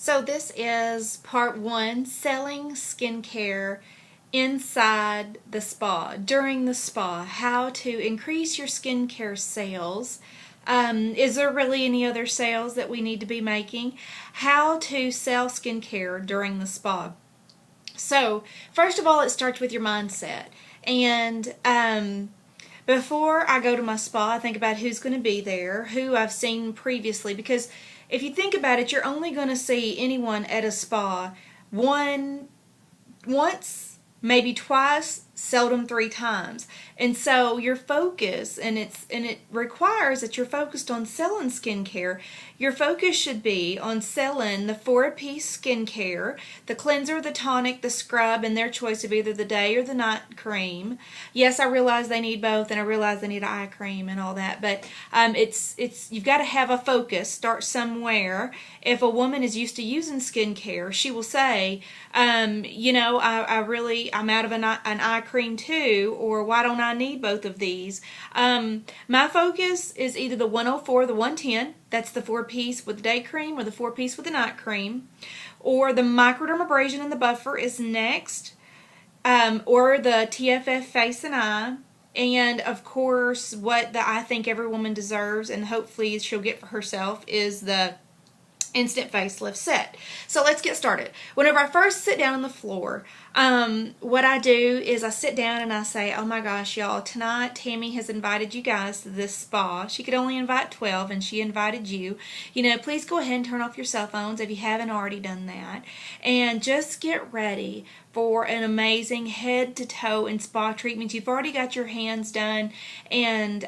So this is part one, selling skincare inside the spa, during the spa, how to increase your skincare sales. Is there really any other sales that we need to be making? How to sell skincare during the spa. So first of all, it starts with your mindset. And before I go to my spa, I think about who's going to be there, who I've seen previously, because if you think about it, you're only going to see anyone at a spa once, maybe twice, seldom three times. And so your focus, and it requires that you're focused on selling skincare. Your focus should be on selling the 4-piece skincare, the cleanser, the tonic, the scrub, and their choice of either the day or the night cream. Yes, I realize they need both, and I realize they need eye cream and all that, but it's you've got to have a focus. Start somewhere. If a woman is used to using skincare, she will say, I'm out of an eye cream too, or why don't I need both of these? My focus is either the 104 or the 110. That's the 4-piece with the day cream, or the 4-piece with the night cream. Or the microdermabrasion and the buffer is next. Or the TFF face and eye. And of course, what I think every woman deserves, and hopefully she'll get for herself, is the instant facelift set. So let's get started. Whenever I first sit down on the floor, what I do is I sit down and I say, oh my gosh, y'all, tonight Tammy has invited you guys to this spa. She could only invite 12 and she invited you. Please go ahead and turn off your cell phones if you haven't already done that. And just get ready for an amazing head to toe and spa treatment. You've already got your hands done, and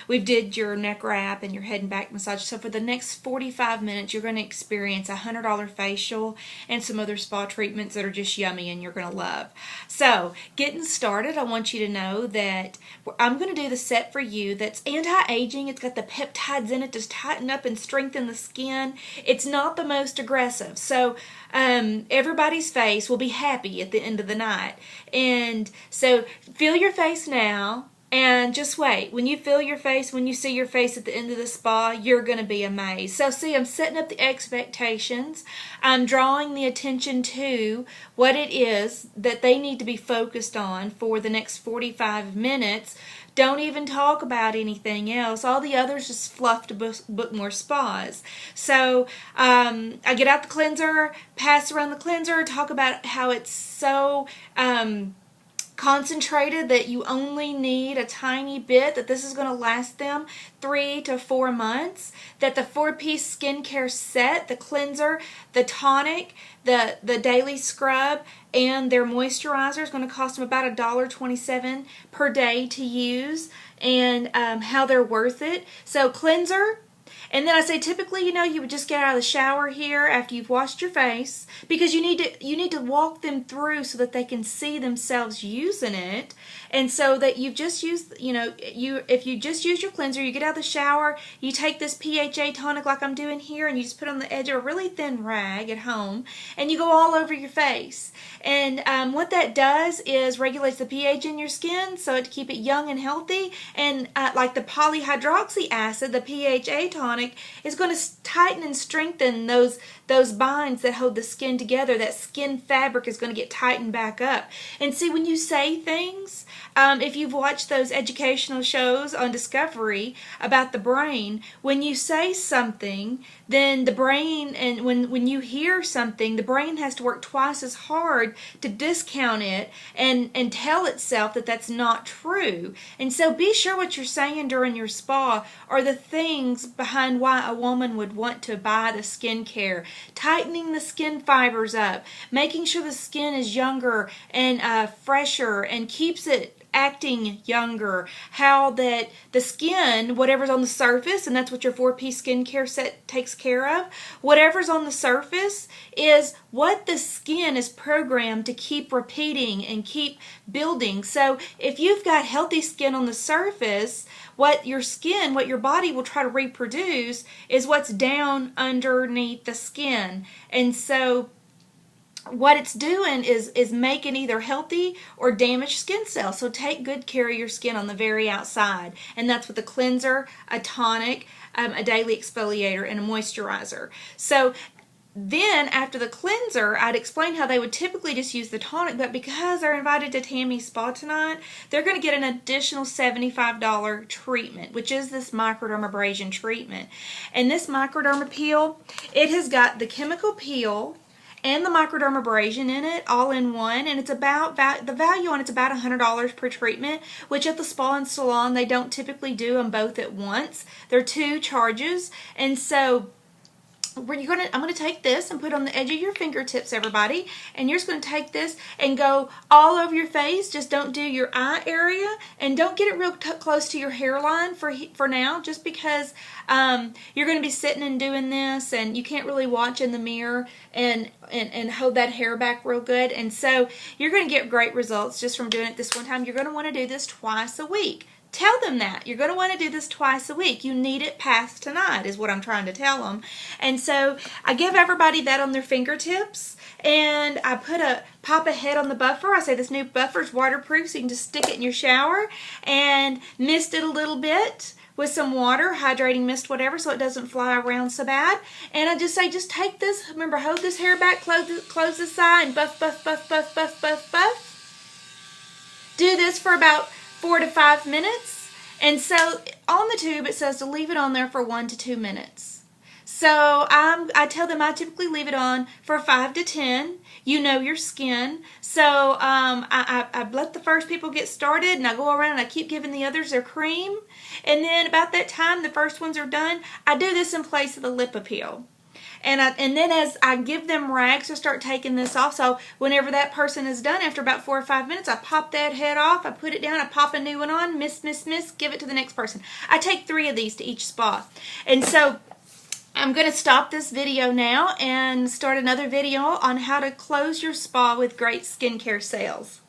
we've did your neck wrap and your head and back massage. So for the next 45 minutes, you're going to experience a $100 facial and some other spa treatments that are just yummy and you're going to love. So getting started, I want you to know that I'm going to do the set for you that's anti-aging. It's got the peptides in it to tighten up and strengthen the skin. It's not the most aggressive. So everybody's face will be happy at the end of the night. And so feel your face now and just wait. When you feel your face, when you see your face at the end of the spa, you're going to be amazed. So see, I'm setting up the expectations. I'm drawing the attention to what it is that they need to be focused on for the next 45 minutes. Don't even talk about anything else. All the others just fluff to book more spas. So I get out the cleanser, pass around the cleanser, talk about how it's so concentrated that you only need a tiny bit, that this is going to last them 3 to 4 months, that the 4-piece skincare set, the cleanser, the tonic, the daily scrub, and their moisturizer is going to cost them about $1.27 per day to use, and how they're worth it. So cleanser. And then I say typically, you would just get out of the shower here after you've washed your face, because you need to walk them through so that they can see themselves using it. And so that you've just used, if you just use your cleanser, you get out of the shower, you take this PHA tonic like I'm doing here, and you just put on the edge of a really thin rag at home, and you go all over your face. And what that does is regulates the pH in your skin so to keep it young and healthy. And like the polyhydroxy acid, the PHA tonic, is going to tighten and strengthen those binds that hold the skin together. That skin fabric is going to get tightened back up. And see, when you say things, if you've watched those educational shows on Discovery about the brain, when you say something, then the brain, and when you hear something, the brain has to work twice as hard to discount it and tell itself that that's not true. And so be sure what you're saying during your spa are the things behind why a woman would want to buy the skincare. Tightening the skin fibers up, making sure the skin is younger and fresher and keeps it acting younger, how that the skin, whatever's on the surface, and that's what your 4-piece skincare set takes care of, whatever's on the surface is what the skin is programmed to keep repeating and keep building. So if you've got healthy skin on the surface, what your body will try to reproduce is what's down underneath the skin. And so what it's doing is making either healthy or damaged skin cells. So take good care of your skin on the very outside. And that's with a cleanser, a tonic, a daily exfoliator, and a moisturizer. So then after the cleanser, I'd explain how they would typically just use the tonic, but because they're invited to Tammy's spa tonight, they're going to get an additional $75 treatment, which is this microdermabrasion treatment. And this microderma peel, it has got the chemical peel and the microdermabrasion in it all in one, and it's about the value on it's about $100 per treatment, which at the spa and salon they don't typically do them both at once. They're 2 charges, and so I'm going to take this and put it on the edge of your fingertips, everybody, and you're just going to take this and go all over your face. Just don't do your eye area, and don't get it real close to your hairline for now, just because you're going to be sitting and doing this, and you can't really watch in the mirror and hold that hair back real good, and so you're going to get great results just from doing it this one time. You're going to want to do this twice a week. Tell them that. You're going to want to do this twice a week. You need it past tonight is what I'm trying to tell them. And so I give everybody that on their fingertips, and I pop a head on the buffer. I say this new buffer is waterproof, so you can just stick it in your shower and mist it a little bit with some water, hydrating mist, whatever, so it doesn't fly around so bad. And I just say, just take this, remember, hold this hair back, close this eye, and buff, buff, buff, buff, buff, buff, buff. Do this for about 4 to 5 minutes, and so on the tube it says to leave it on there for 1 to 2 minutes. So I tell them I typically leave it on for 5 to 10. You know your skin, so I let the first people get started, and I go around and I keep giving the others their cream, and then about that time the first ones are done, I do this in place of the lip appeal. And then as I give them rags to start taking this off, so whenever that person is done, after about 4 or 5 minutes, I pop that head off, I put it down, I pop a new one on, mist, give it to the next person. I take 3 of these to each spa. And so I'm going to stop this video now and start another video on how to close your spa with great skincare sales.